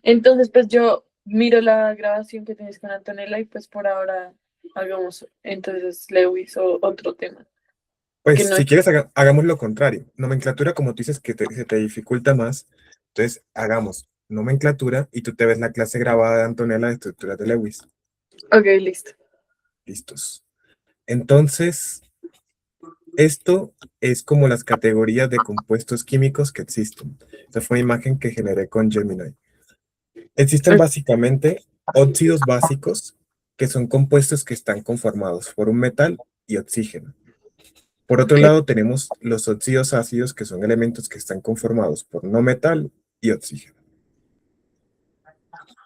Entonces, pues yo miro la grabación que tienes con Antonella y pues por ahora hagamos entonces Lewis o otro tema. Que Pues no si es. quieres, hagamos lo contrario. Nomenclatura, como tú dices que se te dificulta más, entonces hagamos nomenclatura y tú te ves la clase grabada de Antonella de estructuras de Lewis. Ok, listo. Listos. Entonces, esto es como las categorías de compuestos químicos que existen. Esta fue una imagen que generé con Gemini. Existen Ok, básicamente óxidos básicos, que son compuestos que están conformados por un metal y oxígeno. Por otro ok, lado, tenemos los óxidos ácidos, que son elementos que están conformados por no metal y oxígeno.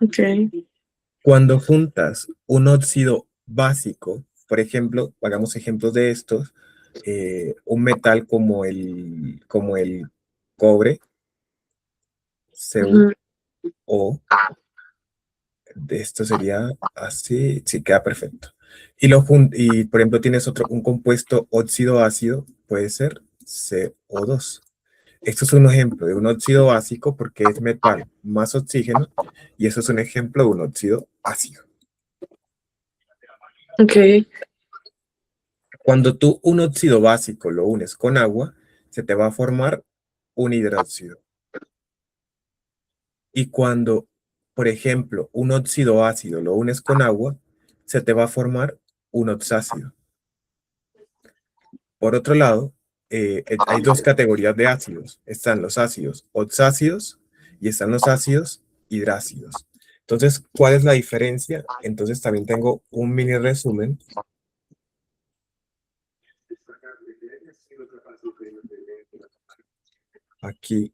ok. Cuando juntas un óxido básico, por ejemplo, hagamos ejemplos de estos, un metal como el cobre, Ujú. CuO, de esto sería así, sí, queda perfecto. Y por ejemplo, tienes un compuesto óxido ácido, puede ser CO2. Esto es un ejemplo de un óxido básico porque es metal más oxígeno, y eso es un ejemplo de un óxido ácido. Ok, Cuando tú un óxido básico lo unes con agua, se te va a formar un hidróxido. Y cuando, por ejemplo, un óxido ácido lo unes con agua, se te va a formar un oxácido. Por otro lado, hay dos categorías de ácidos. Están los ácidos oxácidos y están los ácidos hidrácidos. Entonces, ¿cuál es la diferencia? Entonces, también tengo un mini resumen aquí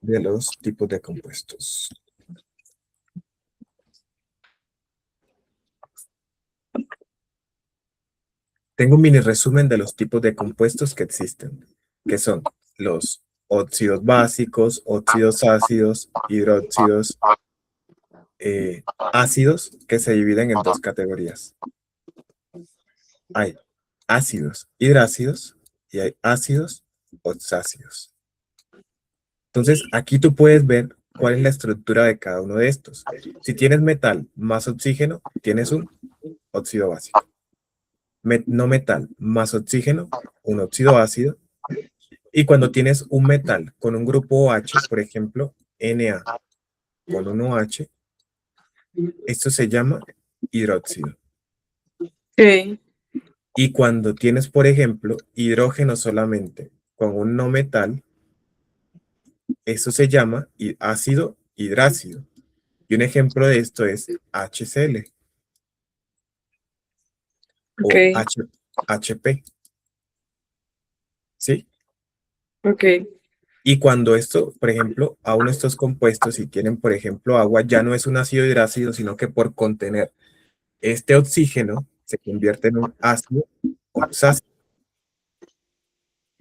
de los tipos de compuestos. Tengo un mini resumen de los tipos de compuestos que existen, que son los óxidos básicos, óxidos ácidos, hidróxidos, ácidos, que se dividen en dos categorías. Hay ácidos hidrácidos y hay ácidos oxácidos. Entonces, aquí tú puedes ver cuál es la estructura de cada uno de estos. Si tienes metal más oxígeno, tienes un óxido básico. No metal más oxígeno, un óxido ácido. Y cuando tienes un metal con un grupo OH, por ejemplo, Na con un OH, esto se llama hidróxido. ok, Y cuando tienes, por ejemplo, hidrógeno solamente con un no metal, esto se llama ácido hidrácido. Y un ejemplo de esto es HCl ok, o HP, ¿sí? ok, Y cuando esto, por ejemplo, aún estos compuestos, si tienen, por ejemplo, agua, ya no es un ácido hidrácido, sino que por contener este oxígeno se convierte en un ácido oxácido.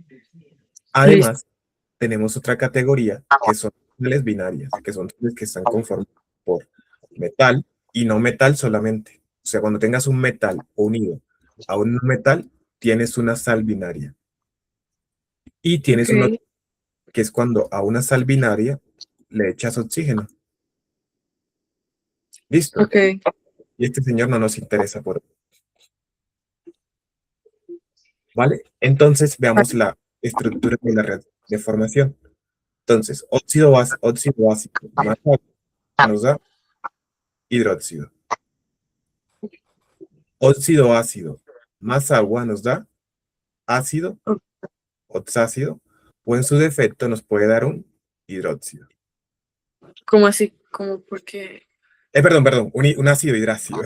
listo. Además, tenemos otra categoría que son sales binarias, que son sales que están conformadas por metal y no metal solamente. O sea, cuando tengas un metal unido a un no metal, tienes una sal binaria. Y Ok, tienes uno que es cuando a una sal binaria le echas oxígeno. Listo. ok, Y este señor no nos interesa por, ¿vale? Entonces veamos la estructura de la red de formación. Entonces, óxido básico más agua nos da hidróxido. Óxido ácido más agua nos da ácido ok. oxácido, o en su defecto nos puede dar un hidróxido. ¿Cómo así? ¿Cómo porque? Perdón, un ácido hidrácido.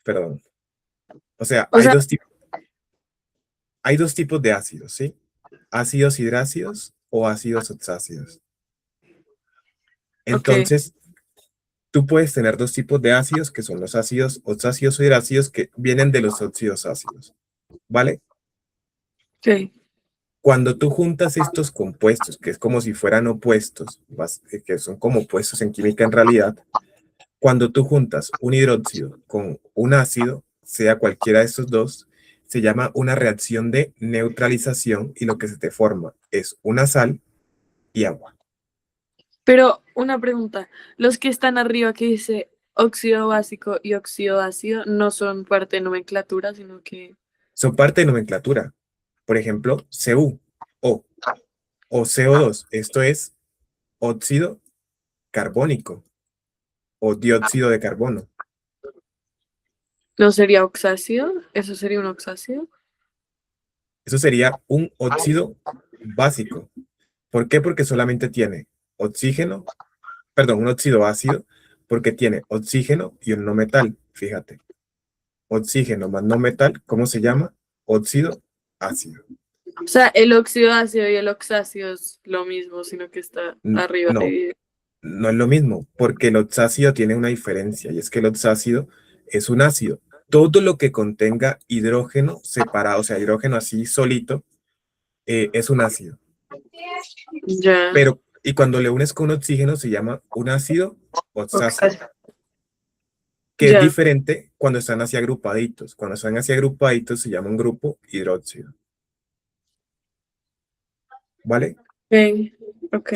Perdón. O sea, O sea, hay dos tipos de ácidos, ¿sí? Ácidos hidrácidos o ácidos oxácidos. ok, Entonces, tú puedes tener dos tipos de ácidos, que son los ácidos oxácidos o hidrácidos, que vienen de los óxidos ácidos, ¿vale? ok, Cuando tú juntas estos compuestos, que es como si fueran opuestos, que son como opuestos en química en realidad, cuando tú juntas un hidróxido con un ácido, sea cualquiera de estos dos, se llama una reacción de neutralización y lo que se te forma es una sal y agua. Pero una pregunta, los que están arriba que dice óxido básico y óxido ácido no son parte de nomenclatura, sino que... Son parte de nomenclatura. Por ejemplo, Cu o CO2. Esto es óxido carbónico o dióxido de carbono. ¿No sería oxácido? ¿Eso sería un oxácido? Eso sería un óxido básico. ¿Por qué? Porque solamente tiene oxígeno, perdón, un óxido ácido, porque tiene oxígeno y un no metal. Fíjate, oxígeno más no metal, ¿cómo se llama? Óxido ácido. O sea, el óxido ácido y el oxácido es lo mismo, sino que está arriba No, de... no es lo mismo, porque el oxácido tiene una diferencia, y es que el oxácido es un ácido. Todo lo que contenga hidrógeno separado, o sea, hidrógeno así solito, es un ácido. Ya, Pero, y cuando le unes con oxígeno se llama un ácido oxácido, oxácido. que es Ya, diferente cuando están así agrupaditos. Cuando están así agrupaditos se llama un grupo hidróxido, ¿vale? ok, ok.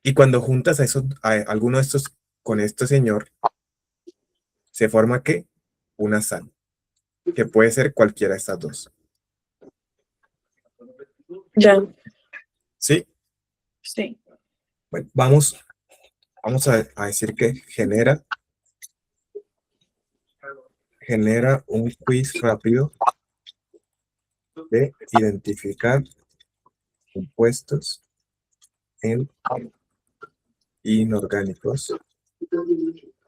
Y cuando juntas a, esos, a alguno de estos con este señor, se forma ¿qué? Una sal, que puede ser cualquiera de estas dos. Ya, ¿Sí? sí. Bueno, vamos a decir que genera un quiz rápido de identificar compuestos en inorgánicos,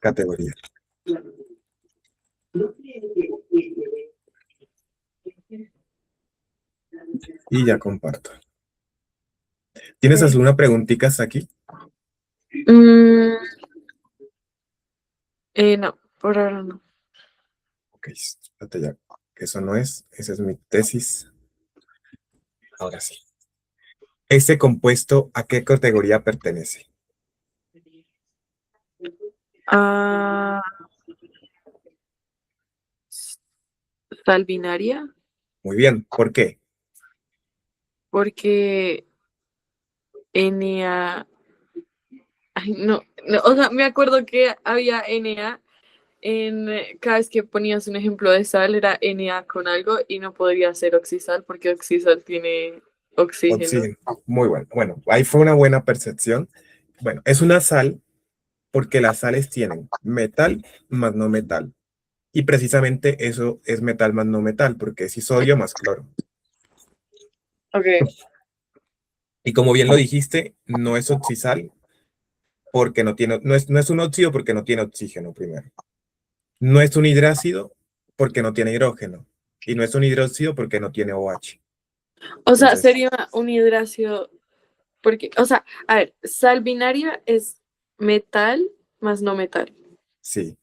categoría. Y ya comparto. ¿Tienes Ok. alguna preguntita hasta aquí? Mm, no, por ahora no. Ok, espérate ya. Eso no es, esa es mi tesis. Ahora sí. ¿Este compuesto a qué categoría pertenece? Ah, sal binaria, Muy bien, ¿por qué? porque Na, ay, no, no, o sea, me acuerdo que había Na en cada vez que ponías un ejemplo de sal era Na con algo y no podría ser oxisal porque oxisal tiene oxígeno. Oxígeno. Muy bueno. Bueno, ahí fue una buena percepción. Bueno, es una sal porque las sales tienen metal más no metal. Y precisamente eso es metal más no metal, porque es sodio más cloro. Ok, Y como bien lo dijiste, no es oxisal porque no tiene, no es un óxido porque no tiene oxígeno primero. No es un hidrácido porque no tiene hidrógeno. Y no es un hidróxido porque no tiene OH. o sea, Entonces, sería un hidracio, porque, o sea, a ver, sal binaria es metal más no metal. sí.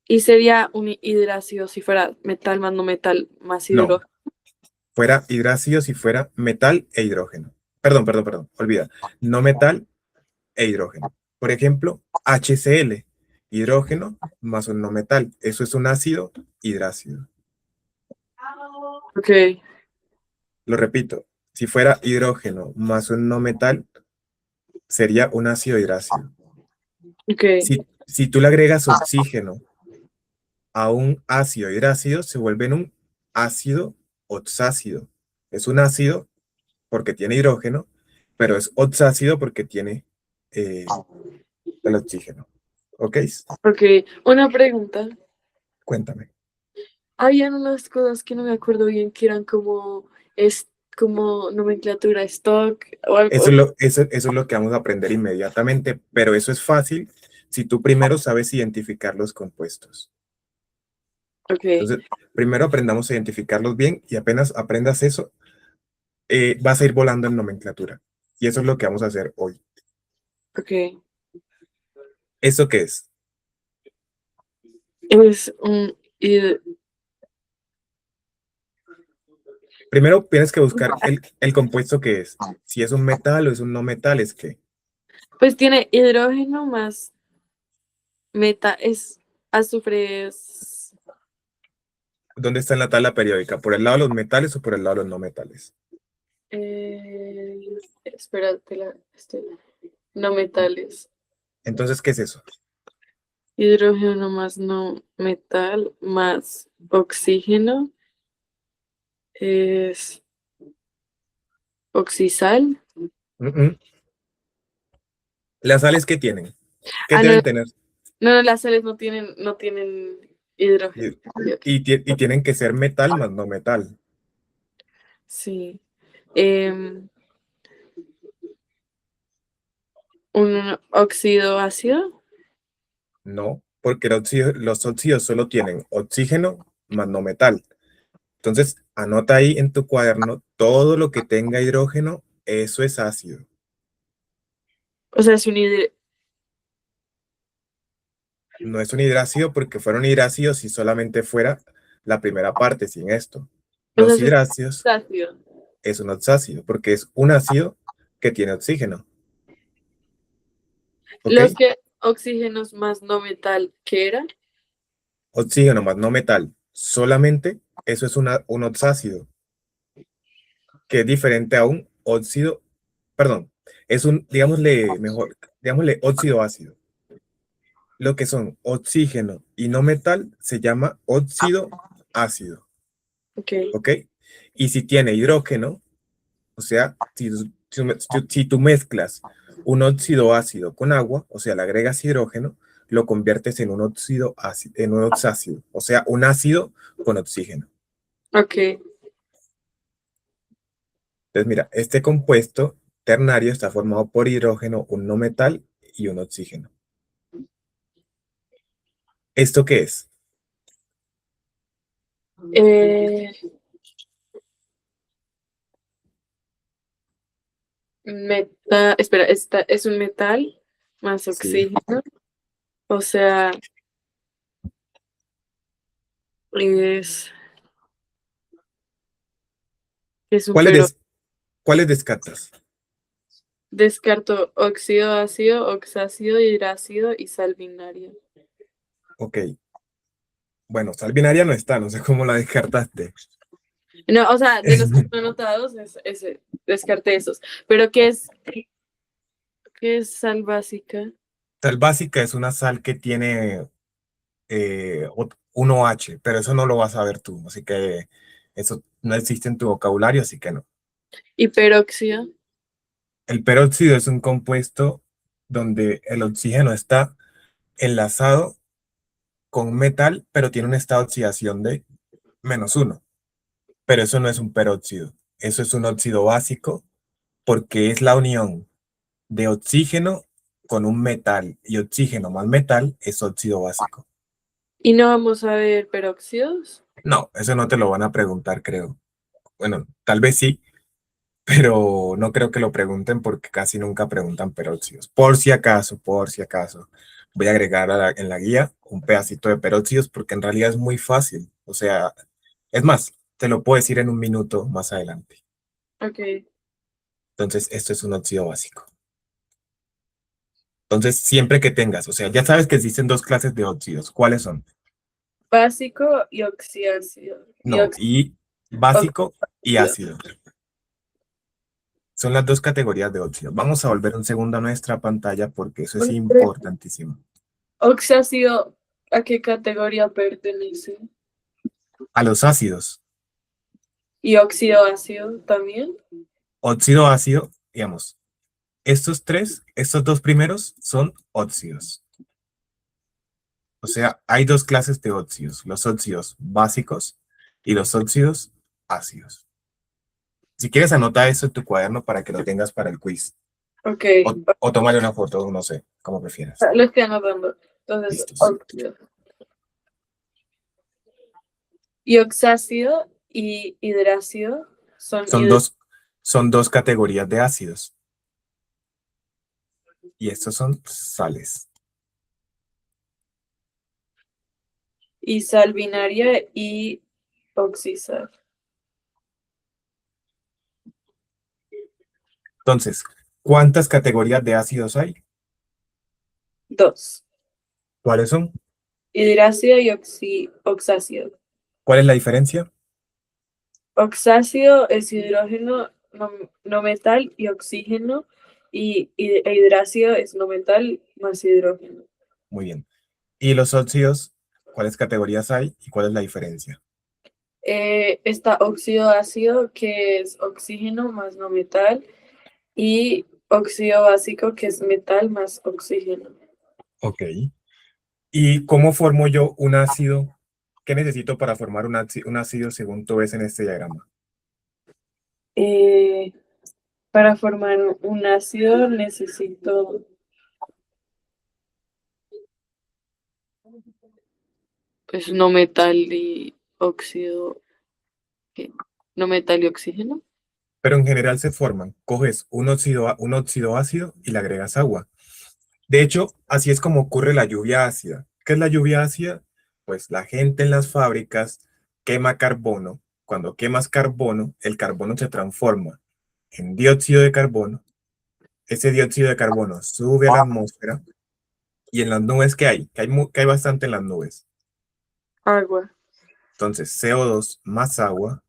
Y sería un hidracio si fuera metal más no metal más No, hidrógeno. fuera hidrácido si fuera metal e hidrógeno. Perdón, olvida. No metal e hidrógeno. Por ejemplo, HCl, hidrógeno más un no metal. Eso es un ácido hidrácido. Ok, Lo repito, si fuera hidrógeno más un no metal, sería un ácido hidrácido. ok, Si tú le agregas oxígeno a un ácido hidrácido, se vuelve en un ácido oxácido. Es un ácido porque tiene hidrógeno, pero es oxácido porque tiene el oxígeno. ¿Ok? ok. Una pregunta. Cuéntame. Habían unas cosas que no me acuerdo bien que eran como, es, como nomenclatura stock o algo. Eso es lo que vamos a aprender inmediatamente, pero eso es fácil si tú primero sabes identificar los compuestos. Ok, Entonces, primero aprendamos a identificarlos bien y apenas aprendas eso, vas a ir volando en nomenclatura. Y eso es lo que vamos a hacer hoy. ok. ¿Esto qué es? Es un... hid- Primero tienes que buscar el compuesto que es. Si es un metal o es un no metal, es que. Pues tiene hidrógeno más meta, es azufre, es... ¿Dónde está en la tabla periódica? ¿Por el lado de los metales o por el lado de los no metales? Eh, espérate, no metales. Entonces, ¿qué es eso? Hidrógeno más no metal más oxígeno es oxisal. Mm, mm. ¿Las sales qué tienen? ¿Qué Ah, no, deben tener? no, las sales no tienen hidrógeno. Y, y tienen que ser metal más no metal. Sí. Em, un óxido ácido. No, porque los óxidos solo tienen oxígeno más no metal. Entonces, anota ahí en tu cuaderno todo lo que tenga hidrógeno, eso es ácido. O sea, es un hidr- No es un hidrácido porque fuera un hidrácido si solamente fuera la primera parte sin esto. o sea, Los es un hidrácidos ácido. es un oxácido porque es un ácido que tiene oxígeno. ¿Ok? Los que oxígenos más no metal, ¿qué era? Oxígeno más no metal. Solamente eso es un oxácido, que es diferente a un óxido, perdón, es un, digámosle mejor, digámosle óxido ácido. Lo que son oxígeno y no metal se llama óxido ácido, Ok, ¿ok? Y si tiene hidrógeno, o sea, si tú mezclas un óxido ácido con agua, o sea, le agregas hidrógeno, lo conviertes en un óxido ácido, en un oxácido, o sea, un ácido con oxígeno. ok. Entonces, mira, este compuesto ternario está formado por hidrógeno, un no metal y un oxígeno. ¿Esto qué es? Eh, espera, esta es un metal más Sí. oxígeno. O sea, es, es un ¿Cuáles, pero. cuáles descartas? Descarto óxido ácido, oxácido, hidrácido y sal binaria. Ok, bueno, sal binaria no está, no sé cómo la descartaste. No, o sea, de los que están anotados, descarté esos. Pero ¿qué es sal básica? Sal básica es una sal que tiene 1H, pero eso no lo vas a ver tú, así que eso no existe en tu vocabulario, así que no. Hiperóxido. El peróxido es un compuesto donde el oxígeno está enlazado con metal, pero tiene un estado de oxidación de -1. Pero eso no es un peróxido, eso es un óxido básico porque es la unión de oxígeno con un metal y oxígeno más metal es óxido básico. Y no vamos a ver peróxidos. No, eso no te lo van a preguntar, creo. Bueno, tal vez sí, pero no creo que lo pregunten porque casi nunca preguntan peróxidos. Por si acaso, voy a agregar en la guía un pedacito de peróxidos porque en realidad es muy fácil. O sea, es más, te lo puedo decir en un minuto más adelante. Ok. Entonces, esto es un óxido básico. Entonces, siempre que tengas, o sea, ya sabes que existen dos clases de óxidos. ¿Cuáles son? Básico y oxiácido. No, y básico y Oxácido. ácido. Son las dos categorías de óxido. Vamos a volver un segundo a nuestra pantalla porque eso es importantísimo. Oxácido, ¿a qué categoría pertenece? A los ácidos, Y óxido ácido también. óxido ácido, digamos, estos tres, estos dos primeros son óxidos. O sea, hay dos clases de óxidos, los óxidos básicos y los óxidos ácidos. Si quieres, anota eso en tu cuaderno para que lo tengas para el quiz. Ok. O tómale una foto, no sé, como prefieras. Lo estoy anotando. Entonces, Listos. óxido. Y oxácido y hidrácido son Son son dos categorías de ácidos y estos son sales. y sal binaria y oxisal. Entonces, ¿cuántas categorías de ácidos hay? Dos. ¿Cuáles son? Hidrácido y oxácido. ¿Cuál es la diferencia? Oxácido es hidrógeno no metal y oxígeno e hidráxido es no metal más hidrógeno. Muy bien. ¿Y los óxidos? ¿Cuáles categorías hay y cuál es la diferencia? Está óxido ácido, que es oxígeno más no metal, y óxido básico, que es metal más oxígeno. Ok. ¿Y cómo formo yo un ácido? ¿Qué necesito para formar un ácido según tú ves en este diagrama? Eh, para formar un ácido necesito pues no metal y óxido, ¿qué? No metal y oxígeno. Pero en general se forman. Coges un óxido ácido y le agregas agua. De hecho, así es como ocurre la lluvia ácida. ¿Qué es la lluvia ácida? Pues la gente en las fábricas quema carbono. Cuando quemas carbono, el carbono se transforma en dióxido de carbono. Ese dióxido de carbono sube a la atmósfera y en las nubes, ¿qué hay? Que hay bastante en las nubes. Agua. Entonces, CO2 más agua,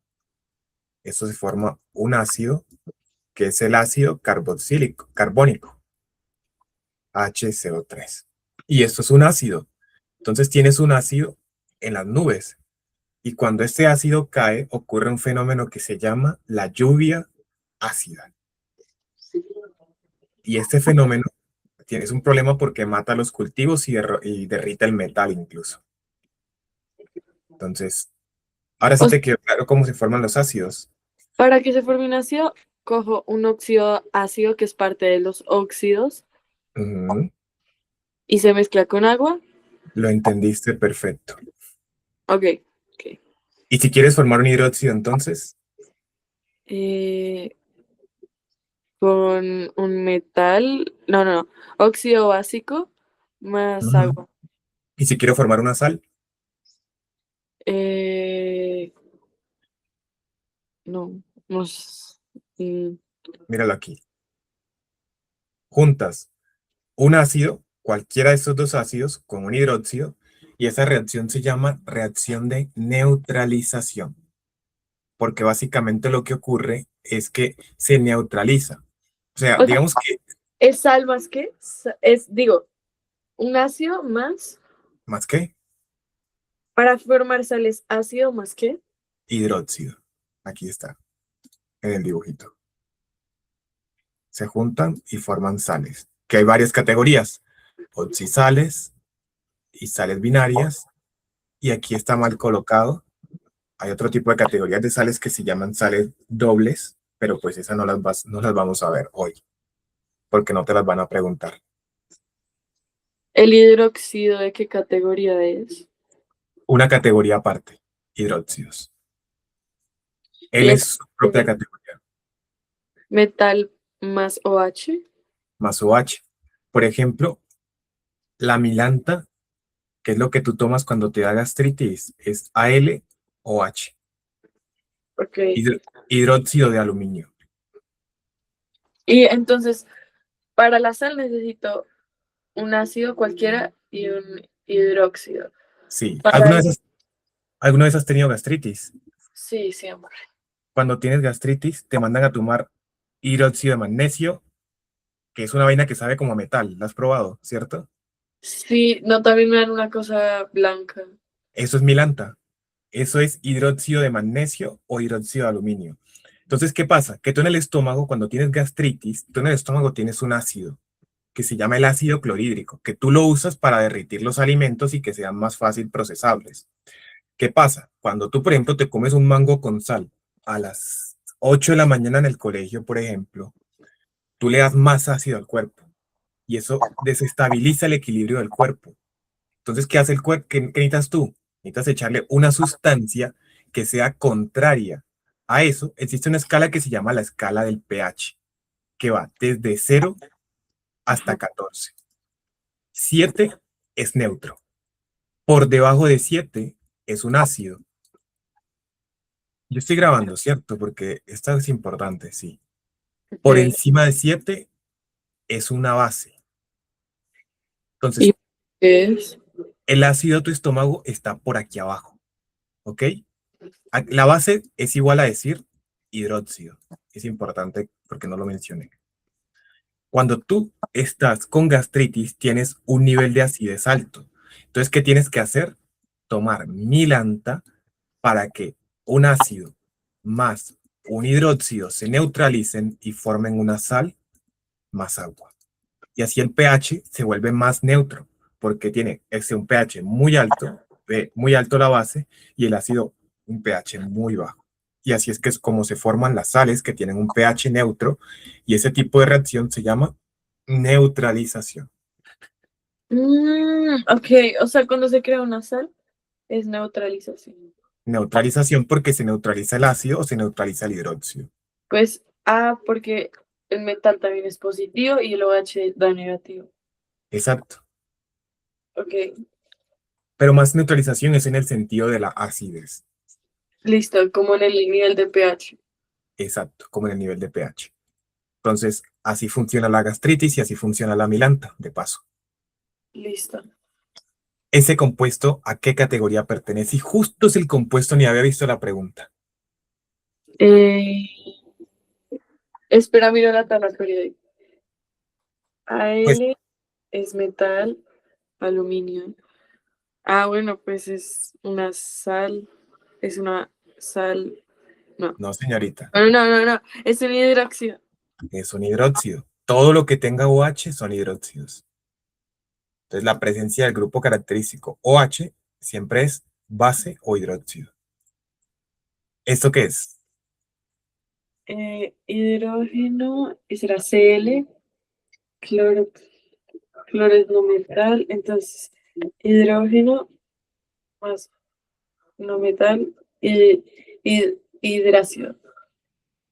eso se forma un ácido, que es el ácido carboxílico, carbónico, HCO3. Y esto es un ácido. Entonces tienes un ácido en las nubes. Y cuando este ácido cae, ocurre un fenómeno que se llama la lluvia ácida. Y este fenómeno tienes un problema porque mata los cultivos y derrite el metal incluso. Entonces, ahora O sí sea, te quedó claro cómo se forman los ácidos. para que se forme un ácido, cojo un óxido ácido que es parte de los óxidos Ujú. y se mezcla con agua. Lo entendiste perfecto. Ok, ok. Y si quieres formar un hidróxido, entonces, Eh, con un metal, no, óxido básico más ujú. agua. Y si quiero formar una sal, Eh, no, no, mm, míralo aquí. Juntas un ácido, cualquiera de estos dos ácidos, con un hidróxido, y esa reacción se llama reacción de neutralización, porque básicamente lo que ocurre es que se neutraliza. O sea, o sea, digamos que, es sal más que, digo, un ácido más, más que para formar sal es ácido más que, hidróxido. Aquí está, en el dibujito. Se juntan y forman sales, que hay varias categorías, oxisales y sales binarias, y aquí está mal colocado. Hay otro tipo de categorías de sales que se llaman sales dobles, pero pues esas no las vamos a ver hoy, porque no te las van a preguntar. el hidróxido de qué categoría es. Una categoría aparte, hidróxidos. Y Él es es su propia categoría, metal más OH. más OH. Por ejemplo, la milanta, que es lo que tú tomas cuando te da gastritis, es AlOH, Ok. hidróxido de aluminio. Y entonces, para la sal necesito un ácido cualquiera y un hidróxido. Sí, Para el... ¿alguna vez has tenido gastritis? Sí, siempre. Cuando tienes gastritis, te mandan a tomar hidróxido de magnesio, que es una vaina que sabe como a metal. ¿La has probado, cierto? Sí, no, también me dan una cosa blanca. Eso es milanta. Eso es hidróxido de magnesio o hidróxido de aluminio. Entonces, ¿qué pasa? Que tú en el estómago, cuando tienes gastritis, tú en el estómago tienes un ácido que se llama el ácido clorhídrico, que tú lo usas para derretir los alimentos y que sean más fácil procesables. ¿Qué pasa? Cuando tú, por ejemplo, te comes un mango con sal a las 8 de la mañana en el colegio, por ejemplo, tú le das más ácido al cuerpo y eso desestabiliza el equilibrio del cuerpo. Entonces, ¿qué hace el cuerpo? ¿Qué necesitas tú? Necesitas echarle una sustancia que sea contraria a eso. Existe una escala que se llama la escala del pH, que va desde 0 hasta Ajá. 14. 7 es neutro. Por debajo de 7 es un ácido. Yo estoy grabando, ¿cierto? Porque esto es importante, sí. Por Ok. encima de 7 es una base. ¿Y Entonces, qué es? el ácido de tu estómago está por aquí abajo, ¿ok? La base es igual a decir hidróxido. Es importante porque no lo mencioné. Cuando tú estás con gastritis, tienes un nivel de acidez alto. Entonces, ¿qué tienes que hacer? Tomar milanta para que un ácido más un hidróxido se neutralicen y formen una sal más agua. Y así el pH se vuelve más neutro, porque tiene un pH muy alto la base, y el ácido un pH muy bajo. Y así es que es como se forman las sales que tienen un pH neutro, y ese tipo de reacción se llama neutralización. Ok, o sea, cuando se crea una sal es neutralización. Neutralización porque se neutraliza el ácido o se neutraliza el hidróxido. Pues A, porque el metal también es positivo y el OH da negativo. Exacto. Ok, Pero más neutralización es en el sentido de la acidez. listo, como en el nivel de pH. Exacto, como en el nivel de pH. Entonces, así funciona la gastritis y así funciona la milanta, de paso. Listo. ¿Ese compuesto a qué categoría pertenece? Y justo es el compuesto, ni había visto la pregunta. Eh, espera, miro la tabla periódica. Pues Al es metal, aluminio. Ah, bueno, pues es una sal, es una sal, no. no, señorita, No, es un hidróxido. es un hidróxido. Todo lo que tenga OH son hidróxidos. Entonces, la presencia del grupo característico OH siempre es base o hidróxido. ¿Esto qué es? Hidrógeno, y será Cl, cloro, cloro es no metal, entonces hidrógeno más no metal y hidrácido.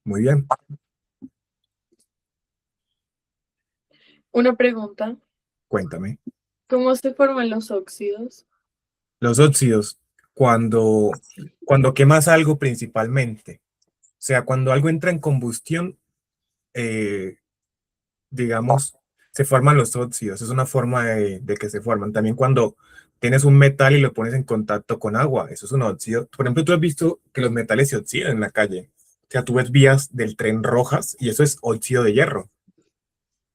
Muy bien, Una pregunta, cuéntame. ¿cómo se forman los óxidos? Los óxidos, cuando quemas algo principalmente, o sea, cuando algo entra en combustión, eh, digamos, se forman los óxidos. Es una forma de que se forman. También cuando tienes un metal y lo pones en contacto con agua, eso es un óxido. Por ejemplo, tú has visto que los metales se oxidan en la calle. O sea, tú ves vías del tren rojas y eso es óxido de hierro.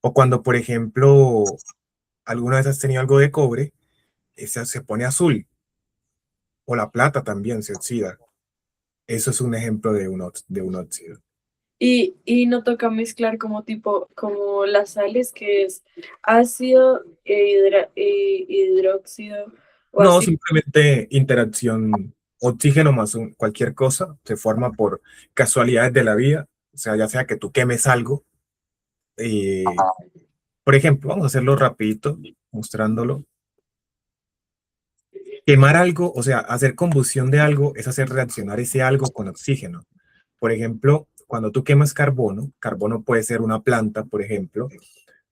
O cuando, por ejemplo, alguna vez has tenido algo de cobre, ese se pone azul. O la plata también se oxida. Eso es un ejemplo de un óxido. Y no toca mezclar como tipo, como las sales, que es ácido e hidróxido o No, así. simplemente interacción oxígeno más cualquier cosa se forma por casualidades de la vida, o sea, ya sea que tú quemes algo. eh, por ejemplo, vamos a hacerlo rapidito, mostrándolo. Quemar algo, o sea, hacer combustión de algo es hacer reaccionar ese algo con oxígeno. Por ejemplo, cuando tú quemas carbono, carbono puede ser una planta, por ejemplo,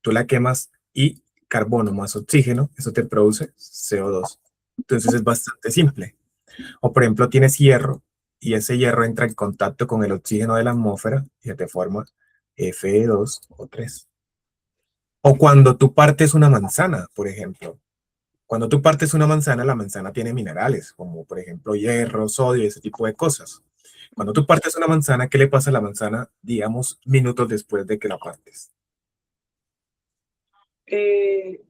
tú la quemas y carbono más oxígeno, eso te produce CO2. Entonces es bastante simple. O por ejemplo, tienes hierro y ese hierro entra en contacto con el oxígeno de la atmósfera y se te forma Fe2O3. O cuando tú partes una manzana, por ejemplo. Cuando tú partes una manzana, la manzana tiene minerales, como por ejemplo hierro, sodio y ese tipo de cosas. Cuando tú partes una manzana, ¿qué le pasa a la manzana, digamos, minutos después de que la partes? eh,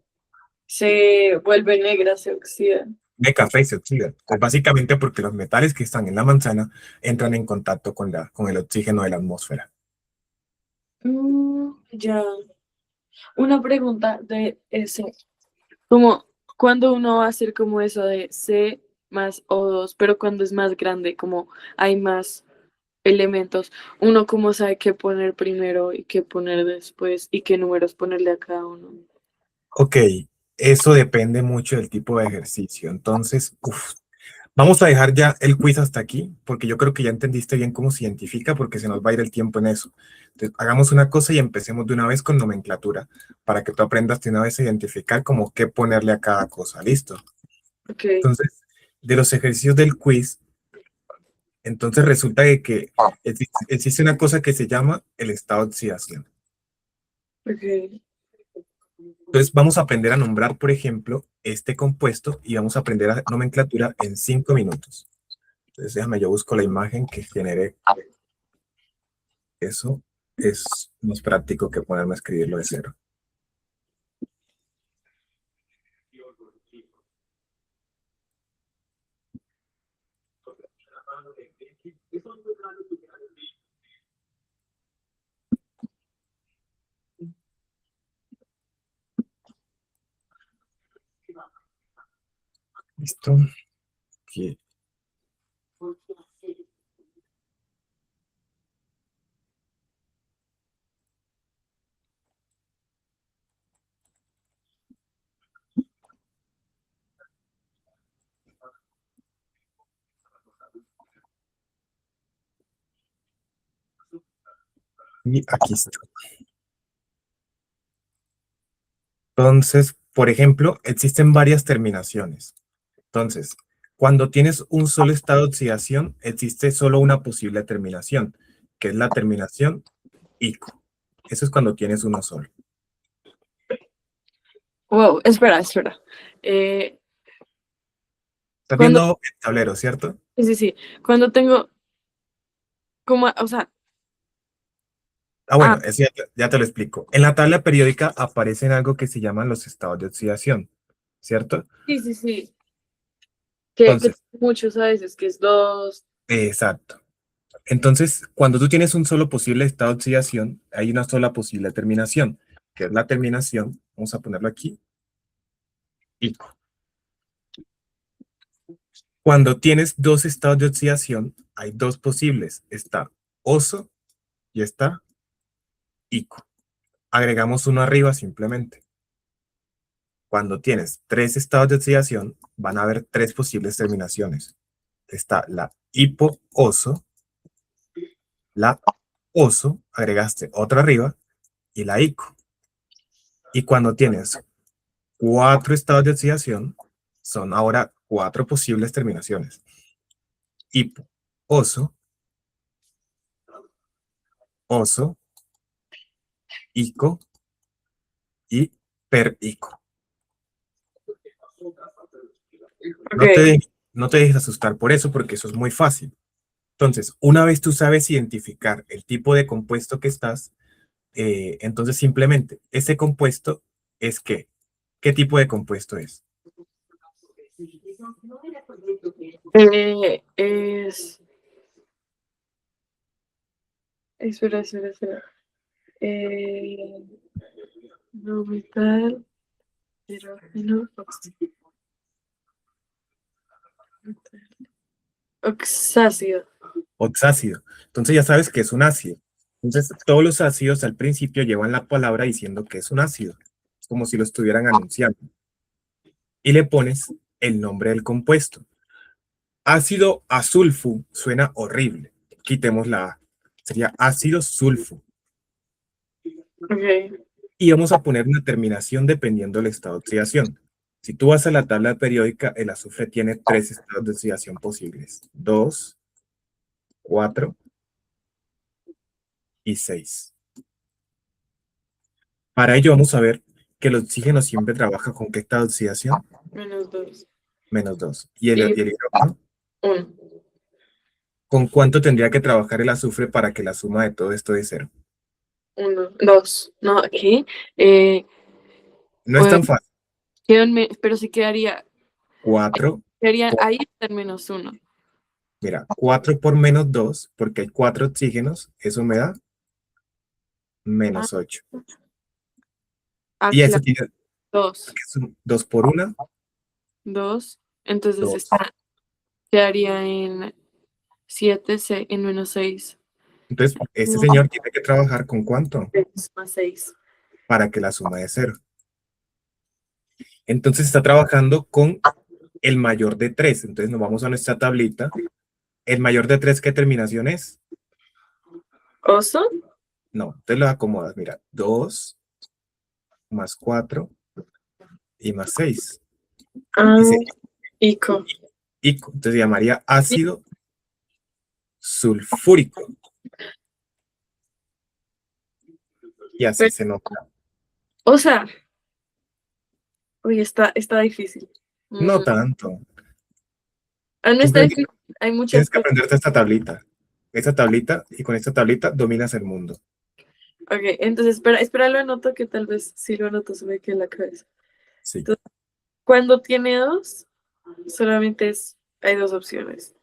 se vuelve negra, se oxida. De café y se oxida. Entonces, básicamente porque los metales que están en la manzana entran en contacto con el oxígeno de la atmósfera. Ya. Una pregunta de eso. Como cuando uno va a hacer como eso de C más O2, pero cuando es más grande, como hay más elementos, uno cómo sabe qué poner primero y qué poner después y qué números ponerle a cada uno. Ok, eso depende mucho del tipo de ejercicio. Entonces, vamos a dejar ya el quiz hasta aquí, porque yo creo que ya entendiste bien cómo se identifica, porque se nos va a ir el tiempo en eso. Entonces, hagamos una cosa y empecemos de una vez con nomenclatura, para que tú aprendas de una vez a identificar como qué ponerle a cada cosa. ¿Listo? Ok, Entonces, de los ejercicios del quiz, entonces resulta de que existe una cosa que se llama el estado de oxidación. ok. Entonces vamos a aprender a nombrar, por ejemplo, este compuesto y vamos a aprender a nomenclatura en 5 minutos. Entonces déjame, yo busco la imagen que genere eso. es más práctico que ponerme a escribirlo de cero. ¿Listo? Aquí. Y aquí está. Entonces, por ejemplo, existen varias terminaciones. Entonces, cuando tienes un solo estado de oxidación, existe solo una posible terminación, que es la terminación ico. Eso es cuando tienes uno solo. Wow, espera. Eh, Estás cuando, viendo el tablero, ¿cierto? sí. Cuando tengo, como, o sea, Ah, ah, bueno, eso ya te lo explico. En la tabla periódica aparecen algo que se llaman los estados de oxidación, ¿cierto? sí. Que Entonces, muchos a veces, que es dos. exacto. Entonces, cuando tú tienes un solo posible estado de oxidación, hay una sola posible terminación, que es la terminación, vamos a ponerlo aquí, ico. Cuando tienes dos estados de oxidación, hay dos posibles, está oso y está ico. Agregamos uno arriba simplemente. Cuando tienes tres estados de oxidación, van a haber tres posibles terminaciones. Está la hipo-oso, la oso, agregaste otra arriba, y la ico. Y cuando tienes cuatro estados de oxidación, son ahora cuatro posibles terminaciones. Hipo, oso, oso, ico y perico. Ok, No te dejes asustar por eso, porque eso es muy fácil. Entonces, una vez tú sabes identificar el tipo de compuesto que estás, entonces simplemente ese compuesto es ¿qué? ¿Qué tipo de compuesto es? es, espera. Eh, no metal, hidrógeno, oxácido. Oxácido. Entonces ya sabes que es un ácido. Entonces, todos los ácidos al principio llevan la palabra diciendo que es un ácido. Es como si lo estuvieran anunciando. Y le pones el nombre del compuesto. Ácido azulfo suena horrible. Quitemos la A. Sería ácido sulfo. Ok, Y vamos a poner una terminación dependiendo del estado de oxidación. Si tú vas a la tabla periódica, el azufre tiene tres estados de oxidación posibles. 2, 4 y 6. Para ello vamos a ver que el oxígeno siempre trabaja con qué estado de oxidación, -2. -2. Y Y el hidrógeno, 1, ¿con cuánto tendría que trabajar el azufre para que la suma de todo esto dé cero? 1, 2. No, aquí. No es Pues, tan fácil. pero sí quedaría, 4 por, ahí está el -1. mira, 4 por -2, porque hay 4 oxígenos, eso me da Ah, -8. Y eso claro, tiene 2. que es 2 por 1, 2. Entonces 2. quedaría en 7 en -6. Entonces, este señor tiene que trabajar con cuánto 6. para que la suma dé cero. Entonces está trabajando con el mayor de 3. Entonces nos vamos a nuestra tablita. ¿El mayor de 3 qué terminación es? ¿Oso? No, te lo acomodas. Mira, 2 más 4 y más 6. Ah, Ese Ico. ico. Entonces se llamaría ácido sulfúrico. Y así Pero, se nota. o sea, uy, está difícil. No Mm, tanto. no está Simplemente difícil. Hay muchas tienes que cosas. aprenderte esta tablita. Esta tablita y con esta tablita dominas el mundo. Ok, entonces espera, lo anoto que tal vez si lo anoto se me quede en la cabeza. Sí. Entonces, cuando tiene dos, solamente hay dos opciones.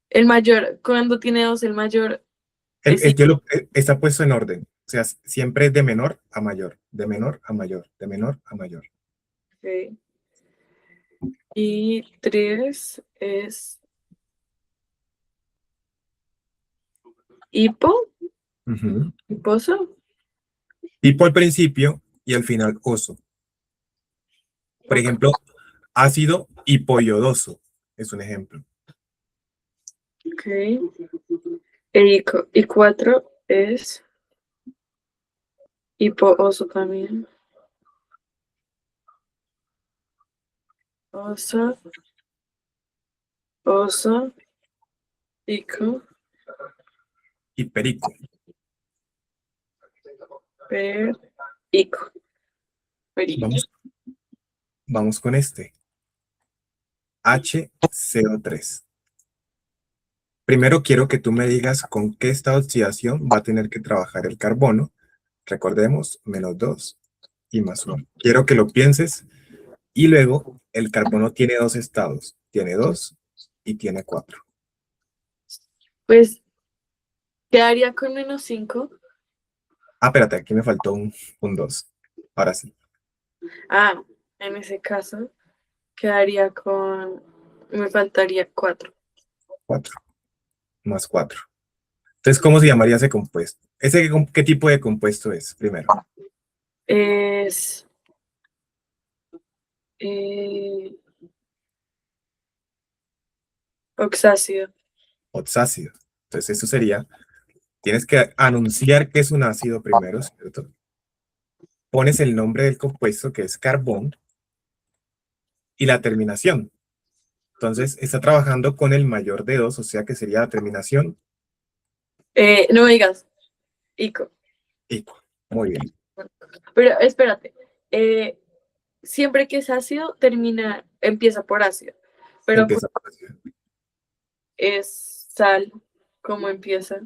El mayor, cuando tiene dos, el mayor es Está puesto en orden. O sea, siempre es de menor a mayor, de menor a mayor, de menor a mayor. 5. Y 3 es hipo, Ujú. hiposo. Tipo al principio y al final oso. Por Ok, ejemplo, ácido hipoyodoso es un ejemplo. ok. Y 4 es hipooso también. Oso, oso, ico, Hiperico. per, ico, perico. Vamos, vamos con este. HCO3. Primero quiero que tú me digas con qué esta oxidación va a tener que trabajar el carbono. Recordemos, -2 y +1. Quiero que lo pienses y luego el carbono tiene dos estados. Tiene 2 y tiene 4. Pues quedaría con -5. Ah, espérate, aquí me faltó un 2. Ahora sí, Ah, en ese caso quedaría con, me faltaría 4. 4 más 4. Entonces, ¿cómo se llamaría ese compuesto? ¿Qué tipo de compuesto es? Primero, Es eh, oxácido. oxácido. Entonces, eso sería, tienes que anunciar que es un ácido primero, ¿cierto? Pones el nombre del compuesto, que es carbón, y la terminación. Entonces, está trabajando con el mayor de dos, o sea que sería la terminación No me digas, ico. igual. Muy bien. Pero espérate, eh, siempre que es ácido, empieza por ácido. Pero pues Empieza por así. es sal, ¿cómo empieza?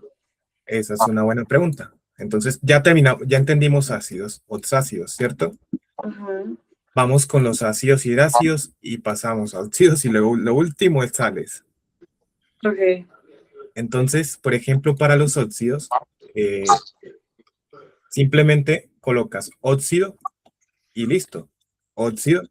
Esa es una buena pregunta. Entonces, ya terminamos, ya entendimos ácidos, oxácidos, ¿cierto? Ajá. Vamos con los ácidos hidrácidos y pasamos a óxidos y luego lo último es sales. Ok. Entonces, por ejemplo, para los óxidos, eh, simplemente colocas óxido y listo. Óxido,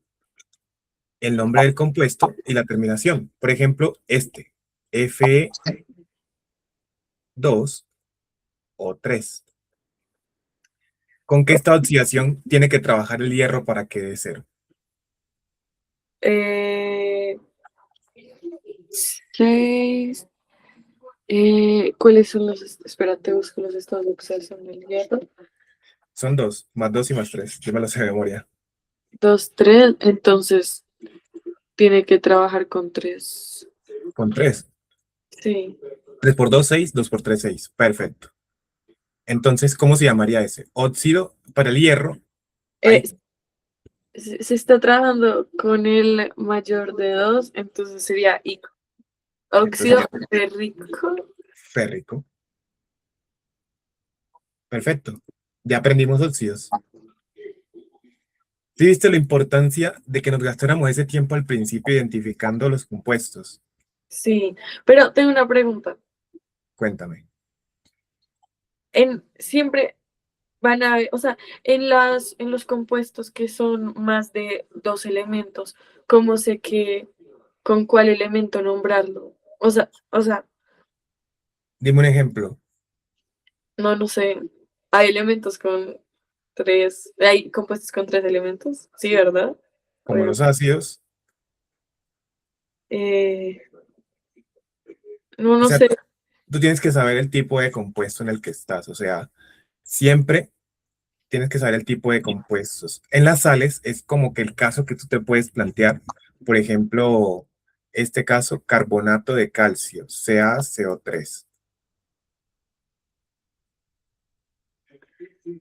el nombre del compuesto y la terminación. Por ejemplo, este, Fe2O3. ¿Con qué esta oxidación tiene que trabajar el hierro para que dé cero? Eh, 6. ¿Cuáles son espérate, busco los estados de oxidación del hierro. Son dos, +2 y +3. Yo me lo sé de memoria. 2, 3. Entonces tiene que trabajar con 3. Con 3. Sí. 3 por 2 6. 2 por 3 6. Perfecto. Entonces, ¿cómo se llamaría ese? Óxido para el hierro. Eh, Ahí. se está trabajando con el mayor de 2, entonces sería ico. Entonces Óxido sería férrico. férrico. Perfecto. Ya aprendimos óxidos. ¿Sí viste la importancia de que nos gastáramos ese tiempo al principio identificando los compuestos? Sí, pero tengo una pregunta. Cuéntame. Siempre van a haber, o sea, en los compuestos que son más de dos elementos, ¿cómo sé con cuál elemento nombrarlo? O sea, Dime un ejemplo, no sé. Hay elementos con hay compuestos con 3 elementos, sí, ¿verdad? como los ácidos. Eh, no, O no sea, sé. tú tienes que saber el tipo de compuesto en el que estás. O sea, siempre tienes que saber el tipo de compuestos. En las sales es como que el caso que tú te puedes plantear. Por ejemplo, este caso, carbonato de calcio, CaCO3.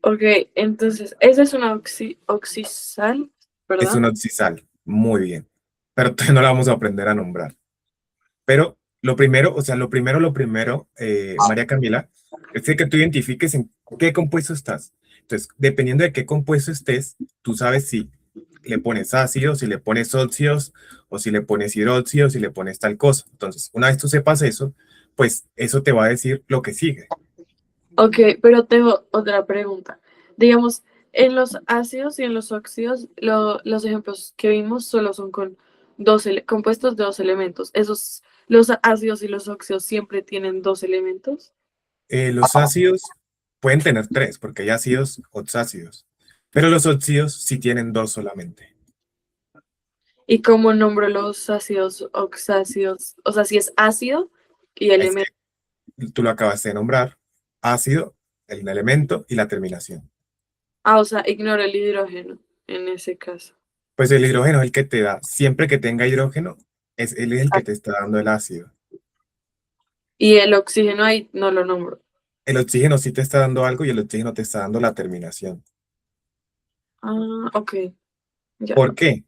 Ok, entonces, esa es una oxisal, Es ¿verdad? un oxisal. Muy bien. Pero todavía no la vamos a aprender a nombrar. Pero lo primero, o sea, lo primero, María Camila, es que tú identifiques en ¿Qué compuesto estás? Entonces, dependiendo de qué compuesto estés, tú sabes si le pones ácidos, si le pones óxidos, o si le pones hidróxidos, si le pones tal cosa. Entonces, una vez tú sepas eso, pues eso te va a decir lo que sigue. Ok, pero tengo otra pregunta. Digamos, en los ácidos y en los óxidos, los ejemplos que vimos solo son con compuestos de dos elementos. Los ácidos y los óxidos siempre tienen dos elementos. Los ácidos pueden tener tres, porque hay ácidos, oxácidos, pero los óxidos sí tienen dos solamente. ¿Y cómo nombro los ácidos oxácidos? O sea, si es ácido y Es elemento. que tú lo acabas de nombrar, ácido, el elemento y la terminación. Ah, o sea, ignoro el hidrógeno en ese caso. Pues el hidrógeno es el que te da, siempre que tenga hidrógeno, él es el que te está dando el ácido. Y el oxígeno ahí no lo nombro. El oxígeno sí te está dando algo y el oxígeno te está dando la terminación. Ah, ok, ya. ¿Por qué?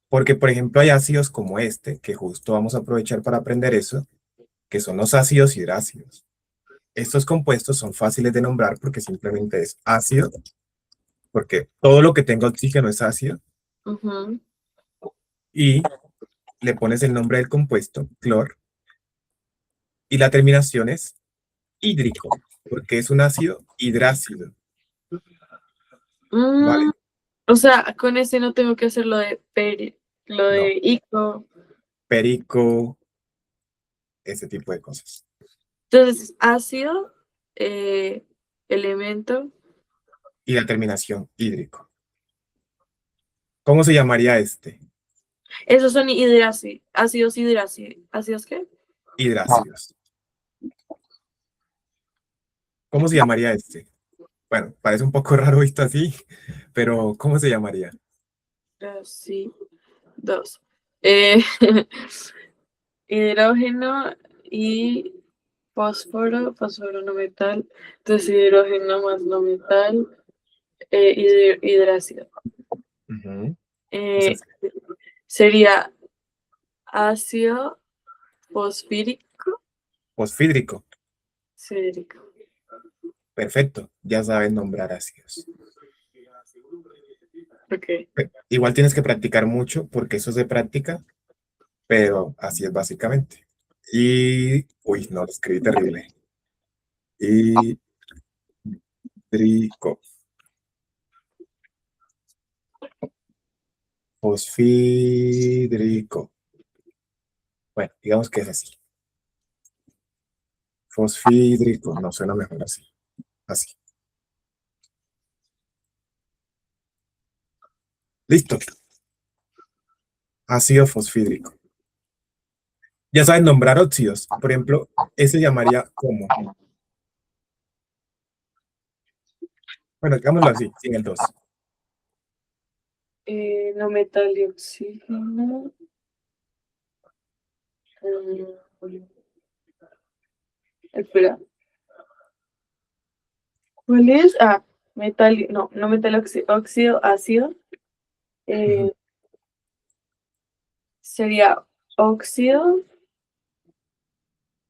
Porque, por ejemplo, hay ácidos como este, que justo vamos a aprovechar para aprender eso, que son los ácidos hidrácidos. Estos compuestos son fáciles de nombrar porque simplemente es ácido, porque todo lo que tenga oxígeno es ácido, Ujú. y le pones el nombre del compuesto, clor, y la terminación es hídrico, porque es un ácido hidrácido, Mm, ¿vale? o sea, con ese no tengo que hacer lo No, de ico. perico, ese tipo de cosas. Entonces, ácido, eh, elemento. Y la terminación hídrico. ¿Cómo se llamaría este? Esos son ácidos hidrácidos. ¿Ácidos qué? Hidrácidos. ¿Cómo se llamaría este? Bueno, parece un poco raro visto así, pero ¿cómo se llamaría? Sí, dos. Eh, hidrógeno y fósforo no metal. Entonces, hidrógeno más no metal, hidrácido. Ujú. Eso Eh, es sería ácido fosfírico. fosfídrico. Fídrico. Perfecto, ya sabes nombrar ácidos. Ok. Igual tienes que practicar mucho porque eso es de práctica, pero así es básicamente. Y, uy, no, lo escribí terrible. Hídrico, fosfídrico. Bueno, digamos que es así. Fosfídrico, no suena mejor así. Así. Listo. Ácido fosfídrico. Ya sabes nombrar óxidos. Por ejemplo, ese llamaría como. Bueno, digámoslo así, sin el 2. No metal y oxígeno. Espera. ¿Cuál es? Ah, no metal, óxido, ácido. Eh, sería óxido.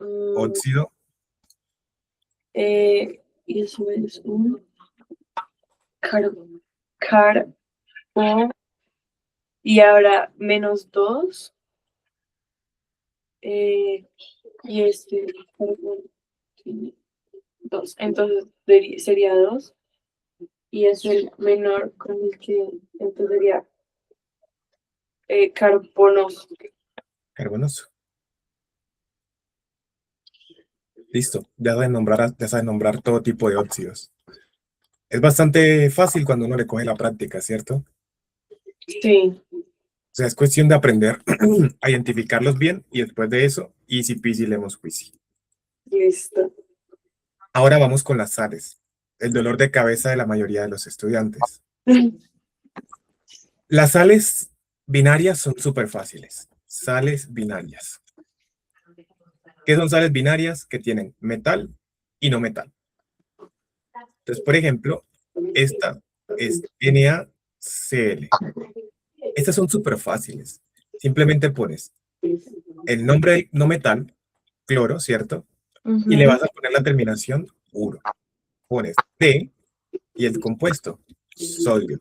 mm, Óxido, y eso es un carbo. Y ahora -2. Y este carbono tiene 2. Entonces sería 2. Y es el menor con el que entonces sería carbonoso. carbonoso. Listo. Ya sabes nombrar todo tipo de óxidos. Es bastante fácil cuando uno le coge la práctica, ¿cierto? Sí, O sea, es cuestión de aprender a identificarlos bien y después de eso, easy peasy lemon squeezy. listo. Ahora vamos con las sales, el dolor de cabeza de la mayoría de los estudiantes. Las sales binarias son súper fáciles. Sales binarias. ¿Qué son sales binarias? Que tienen metal y no metal. Entonces, por ejemplo, esta es NaCl. Estas son súper fáciles. Simplemente pones el nombre del no metal, cloro, ¿cierto? Y le Ujú. vas a poner la terminación uro. pones D y el compuesto, sodio.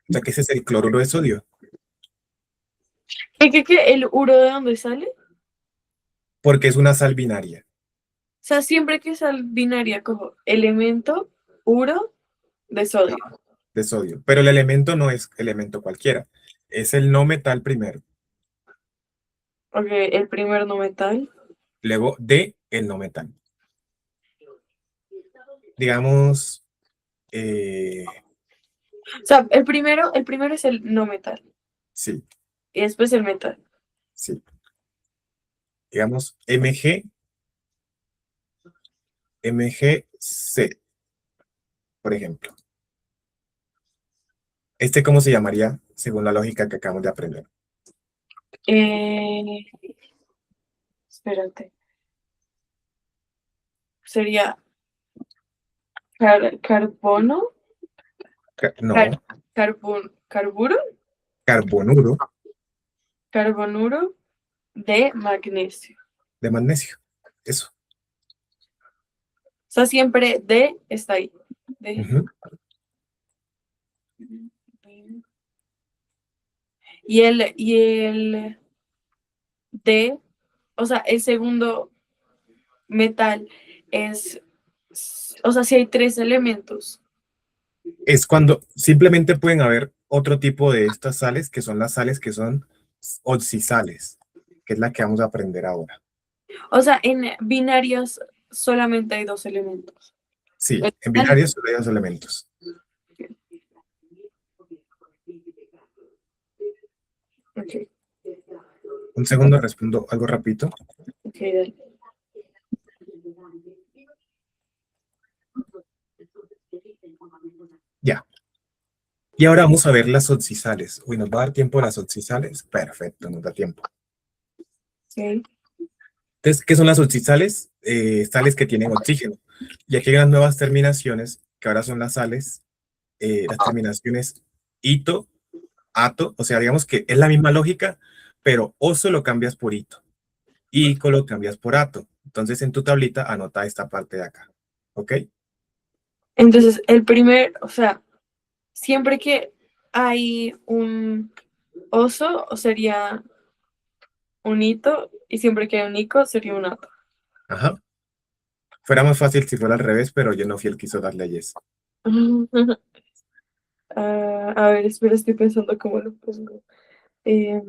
O sea que ese es el cloruro de sodio, ¿Qué? ¿El uro de dónde sale? porque es una sal binaria O sea, siempre que sal binaria cojo elemento, uro, de sodio. de sodio. Pero el elemento no es elemento cualquiera, es el no metal primero, Ok, el primer no metal. luego D, el no metal. Digamos, O sea, el primero es el no metal. sí, Y después el metal. sí. Digamos, MgC, por ejemplo. ¿Cómo se llamaría según la lógica que acabamos de aprender? Eh, espérate. Sería carbono, No, carburo, carbonuro carbonuro de magnesio. de magnesio. Eso. O sea, siempre D está ahí. D. Ujú. Y el D, o sea, el segundo metal es, o sea, si hay tres elementos. Es cuando simplemente pueden haber otro tipo de estas sales, que son las sales que son oxisales, que es la que vamos a aprender ahora. O sea, en binarios solamente hay dos elementos. Sí, El en metal binarios solo hay dos elementos. ok, Un segundo, respondo algo rapidito. ok, dale. Ya. Y ahora vamos a ver las oxisales. Uy, ¿nos va a dar tiempo las oxisales? Perfecto, nos da tiempo. Ok. Entonces, ¿qué son las oxisales? Sales que tienen oxígeno. Y aquí hay unas nuevas terminaciones, que ahora son las sales, las terminaciones ito, ato, o sea, digamos que es la misma lógica, pero oso lo cambias por ito, ico lo cambias por ato. Entonces, en tu tablita anota esta parte de acá, ¿ok? Entonces, o sea, siempre que hay un oso, sería un hito, y siempre que hay un ico, sería un ato. Ajá. Fuera más fácil si fuera al revés, pero yo no fui el que quiso darle a yes. A ver, espera, estoy pensando cómo lo pongo. Eh,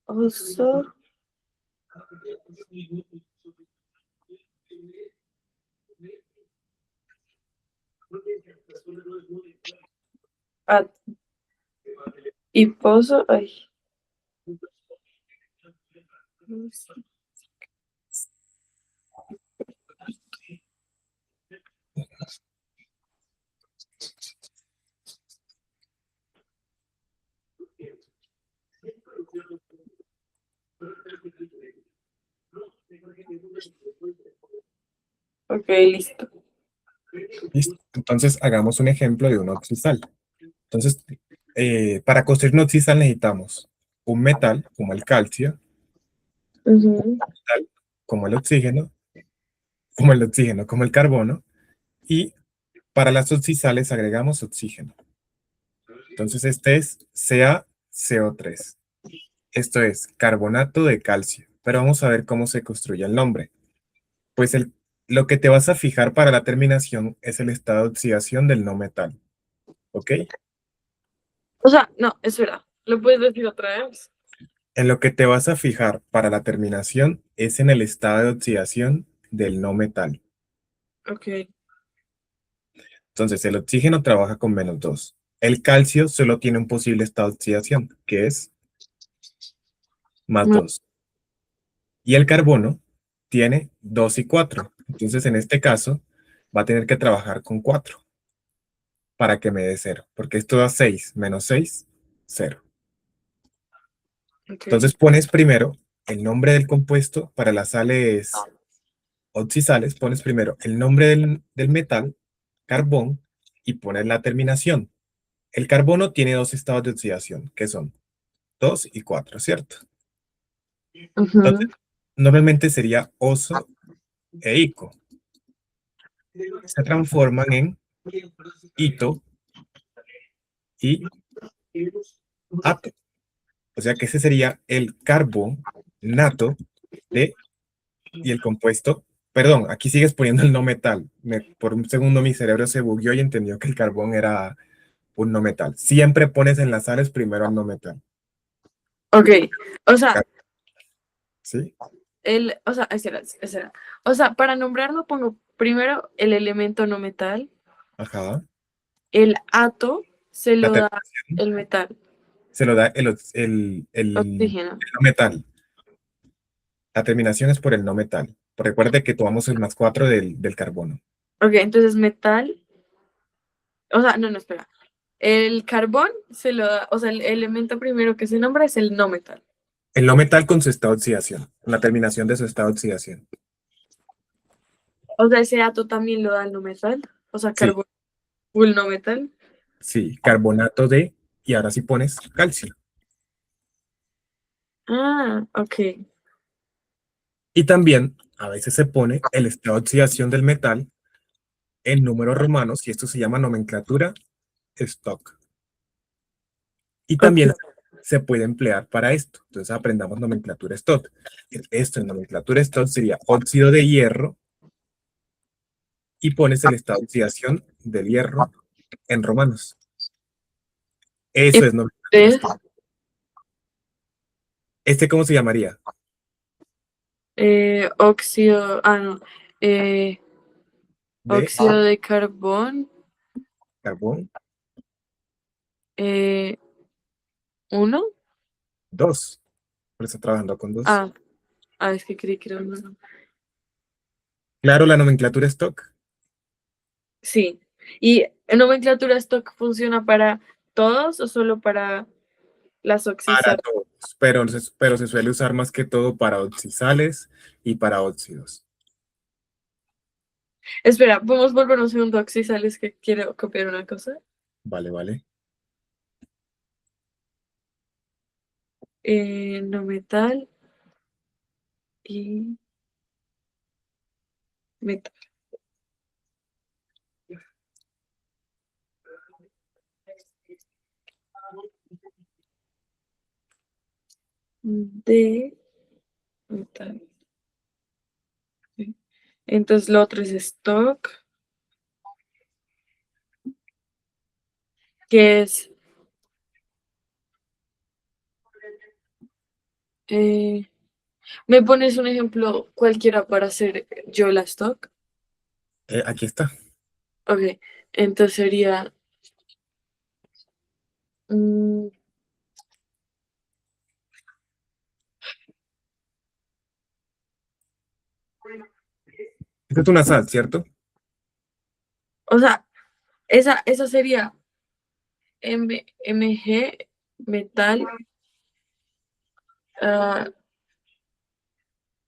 oso, at, y pozo, ay. Ok, listo. ¿Listo? Entonces, hagamos un ejemplo de un oxisal. Entonces, para construir un oxisal necesitamos un metal, como el calcio, Ujú. metal, como el carbono, y para las oxisales agregamos oxígeno. Entonces, este es CaCO3. Esto es carbonato de calcio. Pero vamos a ver cómo se construye el nombre. Pues lo que te vas a fijar para la terminación es el estado de oxidación del no metal. ¿Ok? O sea, no, espera. ¿Lo puedes decir otra vez? En lo que te vas a fijar para la terminación es en el estado de oxidación del no metal. Ok. Entonces, el oxígeno trabaja con -2. El calcio solo tiene un posible estado de oxidación, que es Ma- +2. Y el carbono tiene 2 y 4. Entonces, en este caso, va a tener que trabajar con 4 para que me dé 0, porque esto da 6 menos 6, 0. Ok. Entonces, pones primero el nombre del compuesto para las sales oxisales, pones primero el nombre del metal, carbón, y pones la terminación. El carbono tiene dos estados de oxidación, que son 2 y 4, ¿cierto? Entonces, Ujú. normalmente sería oso e ico. Se transforman en ito y ato. O sea que ese sería el carbonato de, y el compuesto. Perdón, aquí sigues poniendo el no metal. Por un segundo mi cerebro se bugueó y entendió que el carbón era un no metal. Siempre pones en las sales primero al no metal. Ok, o sea, ¿Sí? espera. O sea, para nombrarlo pongo primero el elemento no metal, Ajá. el ato se La lo da terminación el metal, se lo da el oxígeno. no metal. La terminación es por el no metal. Recuerde que tomamos el más 4 del carbono. Ok, entonces metal, o sea, no, espera. El carbón se lo da, o sea, el elemento primero que se nombra es el no metal. El no metal con su estado de oxidación. La terminación de su estado de oxidación. O sea, ese ato también lo da el no metal, o sea, Sí, carbón full no metal. sí. Carbonato de, y ahora sí pones calcio. Ah, ok. Y también a veces se pone el estado de oxidación del metal en números romanos y esto se llama nomenclatura stock. Y Ok. también se puede emplear para esto. Entonces aprendamos nomenclatura stock. Esto en nomenclatura stock sería óxido de hierro y pones el estado de oxidación del hierro en romanos. Eso es nomenclatura Este, stock. ¿Este cómo se llamaría? óxido, no, eh, De óxido de carbón, carbón eh, 1. 2. Por eso trabajando con 2. Ah, es que creí que era uno. Claro, la nomenclatura stock Sí. ¿Y en nomenclatura stock funciona para todos o solo para las para oxisas? todos, pero se suele usar más que todo para oxisales y para óxidos. Espera, ¿podemos volver un segundo a oxisales que quiero copiar una cosa? Vale, vale. No metal y metal. De metal. Sí. Entonces lo otro es stock, que es eh, ¿me pones un ejemplo cualquiera para hacer yo la stock? Aquí está. Ok, entonces sería mm, Esta es una sal, ¿cierto? o sea, esa sería Mg metal, ah,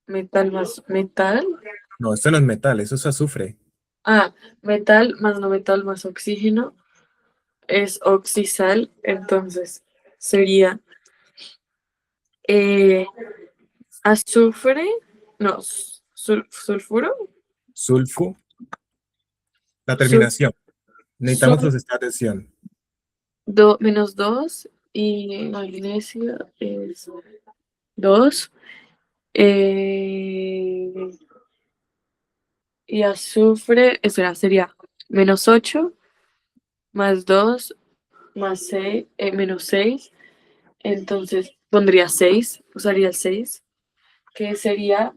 metal más metal. No, esto no es metal, eso es azufre. Ah, metal más no metal más oxígeno es oxisal, entonces sería eh, azufre, no, sulfuro, Sulfu, la sul, terminación. Necesitamos sul- los estados de tensión. menos 2 y magnesio es 2 y azufre, espera, sería -8 más 2 más 6, -6, entonces pondría 6, usaría el 6, que sería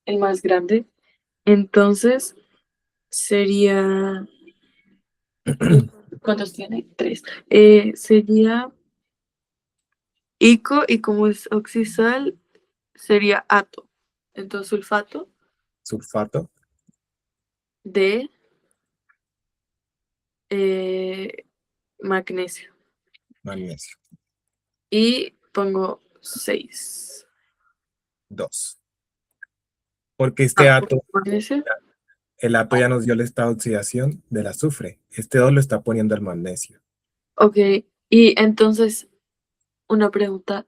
el más grande. Entonces sería, ¿cuántos tiene? 3. Sería ico y como es oxisal, sería ato. Entonces sulfato Sulfato, de eh, magnesio. magnesio. Y pongo 6. 2. Porque este átomo, Magnesio. El ato ya nos dio el estado de oxidación del azufre. Este 2 lo está poniendo el magnesio. Ok, y entonces, una pregunta.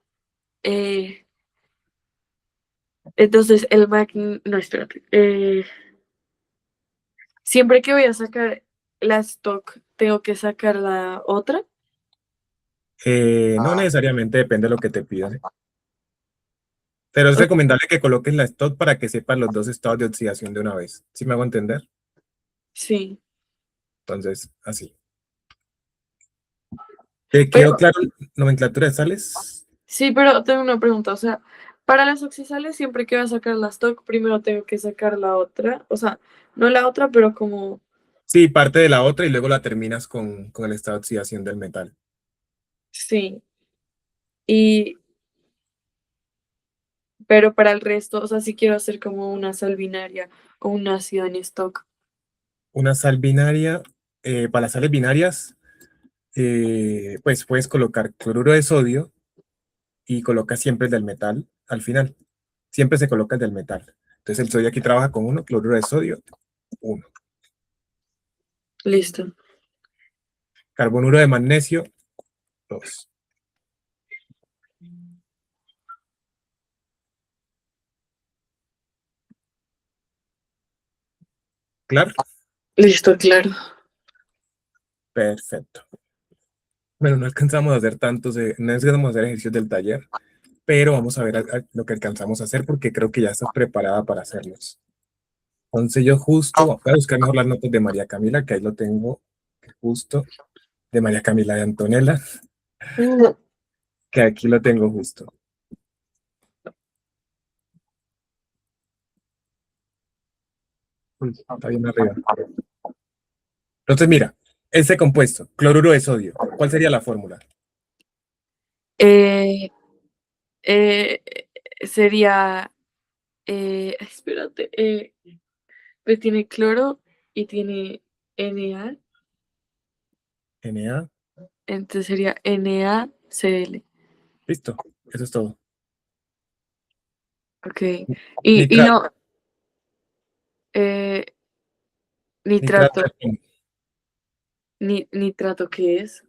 eh, entonces, el magnesio, no, espérate. Siempre que voy a sacar la stock, ¿tengo que sacar la otra? No necesariamente depende de lo que te pidan, pero es O- recomendable que coloques la stock para que sepas los dos estados de oxidación de una vez. ¿Sí me hago entender? Sí, Entonces, así. ¿Te quedó pero claro nomenclatura de sales? sí, pero tengo una pregunta. O sea, para las oxisales, siempre que voy a sacar la stock, primero tengo que sacar la otra. O sea, no la otra, pero como Sí, parte de la otra y luego la terminas con el estado de oxidación del metal. sí. Y, pero para el resto, o sea, si quiero hacer como una sal binaria o un ácido en stock. Una sal binaria, para las sales binarias, pues puedes colocar cloruro de sodio y colocas siempre el del metal al final. Siempre se coloca el del metal. Entonces el sodio aquí trabaja con uno, cloruro de sodio, uno. Listo. Carbonuro de magnesio, dos. ¿Claro? Listo, claro. Perfecto. Bueno, no alcanzamos a hacer tantos, no alcanzamos a hacer ejercicios del taller, pero vamos a ver lo que alcanzamos a hacer porque creo que ya estás preparada para hacerlos. Entonces yo justo voy a buscar mejor las notas de María Camila, que ahí lo tengo justo, de María Camila de Antonella, Mm. que aquí lo tengo justo. Uy, está bien arriba. Entonces mira, ese compuesto, cloruro de sodio, ¿cuál sería la fórmula? Eh, eh, sería, espérate, pues tiene cloro y tiene Na, Na, entonces sería NaCl. listo, eso es todo. Ok. Y Nitrato, no, eh, nitrato nitrato, de plomo. nitrato, ¿qué es?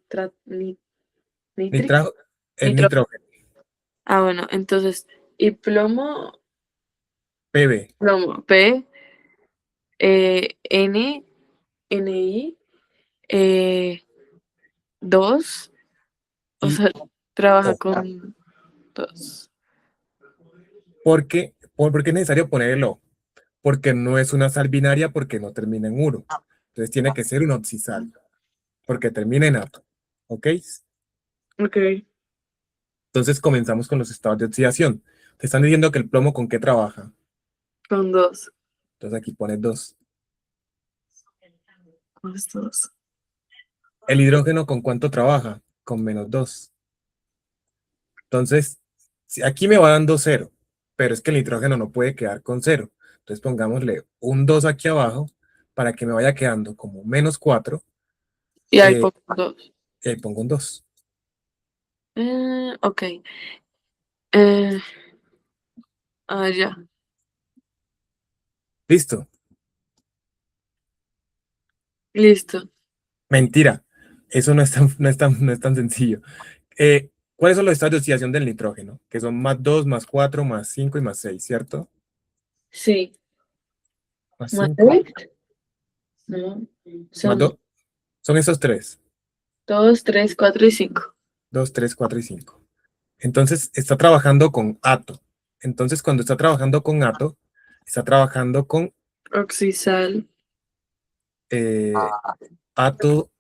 Nitri, Nitrato es nitro. nitrógeno, Ah, bueno, entonces, y Pb, plomo, P, Ni, eh, 2, o y sea, trabaja O. con dos. ¿Por qué es necesario poner el O? Porque no es una sal binaria porque no termina en uro. Entonces tiene que ser un oxisal, porque termina en ato. ¿Ok? Ok, Entonces comenzamos con los estados de oxidación. Te están diciendo que el plomo con qué trabaja. con dos. Entonces aquí pones 2. Con dos. ¿El hidrógeno con cuánto trabaja? Con -2. Entonces, si aquí me va dando 0, pero es que el nitrógeno no puede quedar con 0. Entonces pongámosle un 2 aquí abajo para que me vaya quedando como -4. Y ahí eh, pongo dos. y ahí pongo un 2. Ok. Eh, ya. Listo. Listo. Mentira. Eso no es tan sencillo. ¿Cuáles son los estados de oxidación del nitrógeno? Que son +2, +4, +5 y +6, ¿cierto? Sí. Más ¿Más 5, seis? No. más Son 2. Son esos tres. dos, tres, cuatro y cinco. 2, 3, 4 y 5. Entonces está trabajando con ato. Entonces cuando está trabajando con ato, está trabajando con Oxisal. eh, ato.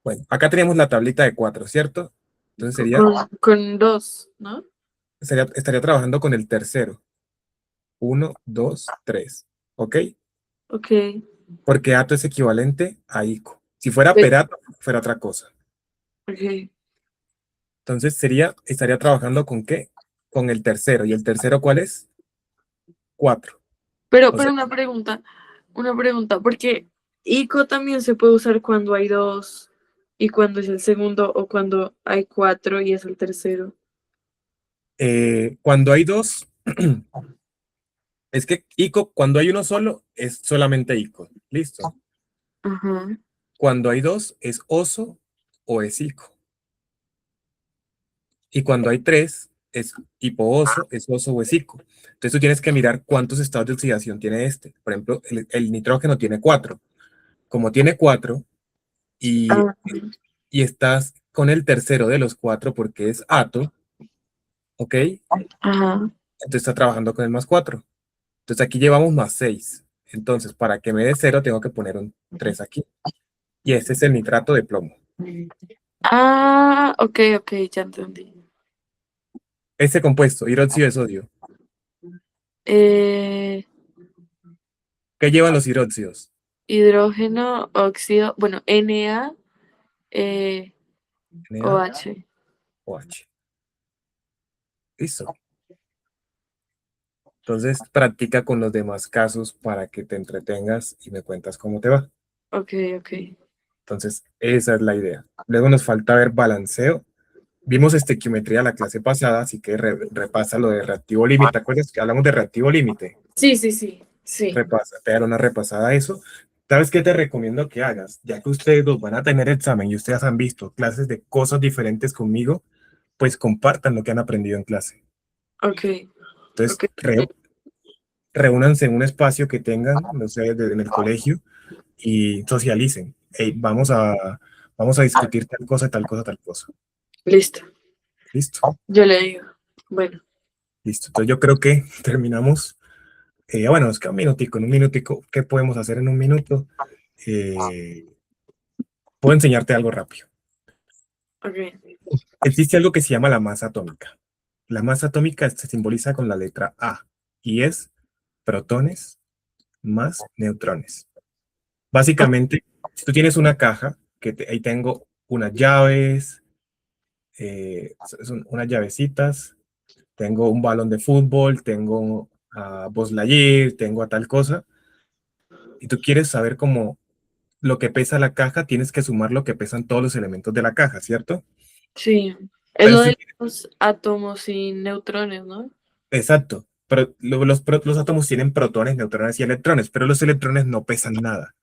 Bueno, acá tenemos la tablita de 4, ¿cierto? Entonces Con dos, ¿no? estaría trabajando con el tercero. 1, 2, 3. ¿Ok? Ok. Porque ato es equivalente a ico. Si fuera Pe- perato, fuera otra cosa. Ok. Entonces estaría trabajando con qué? Con el tercero. ¿Y el tercero cuál es? 4. O Pero sea, una pregunta, porque ICO también se puede usar cuando hay dos y cuando es el segundo o cuando hay cuatro y es el tercero. cuando hay dos, Es que ico, cuando hay uno solo, es solamente ico. Listo. Ajá. Cuando hay dos, es oso o es ico. Y cuando hay tres, es hipooso, es oso o es ico. Entonces tú tienes que mirar cuántos estados de oxidación tiene este. Por ejemplo, el nitrógeno tiene cuatro. Como tiene cuatro y, Ah, y estás con el tercero de los cuatro porque es ato, ¿ok? ajá. Entonces está trabajando con el más cuatro. Entonces aquí llevamos más seis. Entonces, para que me dé cero, tengo que poner un 3 aquí. Y este es el nitrato de plomo. Ah, ok, ok, ya entendí. Este compuesto, hidróxido de sodio. Eh, ¿Qué llevan los hidróxidos? hidrógeno, óxido, bueno, Na, eh, Na, OH. OH. Listo. Entonces, practica con los demás casos para que te entretengas y me cuentas cómo te va. Ok, ok. Entonces, esa es la idea. Luego nos falta ver balanceo. Vimos estequiometría la clase pasada, así que repasa lo de reactivo límite. ¿Te acuerdas que hablamos de reactivo límite? Sí, sí, sí, sí. Repasa, te daré una repasada a eso. ¿Sabes qué te recomiendo que hagas? Ya que ustedes dos van a tener examen y ustedes han visto clases de cosas diferentes conmigo, pues compartan lo que han aprendido en clase. Ok, Entonces, ok. reúnanse en un espacio que tengan, no sé, en el colegio y socialicen. Hey, vamos a discutir tal cosa, tal cosa, tal cosa. Listo. ¿Listo? Yo le digo. Bueno, Listo. Entonces yo creo que terminamos. Bueno, nos queda un minutico. En un minutico, ¿qué podemos hacer en un minuto? Eh, Puedo enseñarte algo rápido. ok. Existe algo que se llama la masa atómica. La masa atómica se simboliza con la letra A y es protones más neutrones. Básicamente, si tú tienes una caja, ahí tengo unas llaves, son unas llavecitas, tengo un balón de fútbol, tengo a Buzz Lightyear, tengo a tal cosa, y tú quieres saber cómo lo que pesa la caja, tienes que sumar lo que pesan todos los elementos de la caja, ¿cierto? Sí. Es Pero lo si de los átomos y neutrones, ¿no? exacto. Pero los átomos tienen protones, neutrones y electrones, pero los electrones no pesan nada.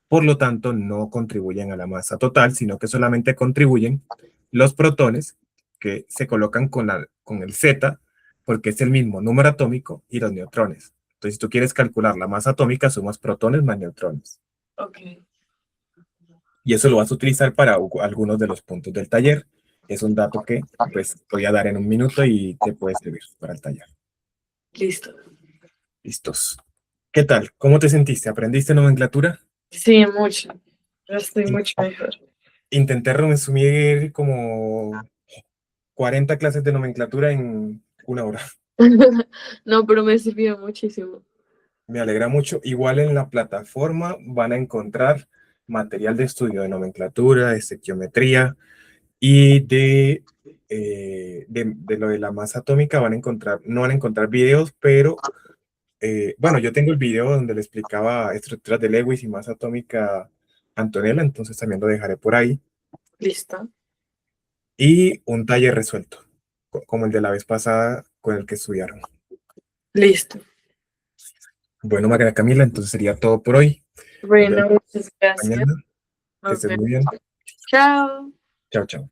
Por lo tanto, no contribuyen a la masa total, sino que solamente contribuyen los protones que se colocan con el Z, porque es el mismo número atómico, y los neutrones. Entonces, si tú quieres calcular la masa atómica, sumas protones más neutrones. Ok. Y eso lo vas a utilizar para algunos de los puntos del taller. Es un dato que pues voy a dar en un minuto y te puede servir para el taller. Listo. Listos. ¿Qué tal? ¿Cómo te sentiste? ¿Aprendiste nomenclatura? Sí, mucho. Ya estoy In- mucho mejor. Intenté resumir como 40 clases de nomenclatura en una hora. No, pero me sirvió muchísimo. Me alegra mucho. Igual en la plataforma van a encontrar material de estudio de nomenclatura, de estequiometría y de lo de la masa atómica. No van a encontrar videos, pero bueno, yo tengo el video donde le explicaba estructuras de Lewis y masa atómica a Antonella, entonces también lo dejaré por ahí. Listo. Y un taller resuelto, como el de la vez pasada con el que estudiaron. Listo. Bueno, María Camila, entonces sería todo por hoy. Nos vemos Bueno, muchas gracias. mañana. Que Nos estés vemos. muy bien. Chao. Chao, chao.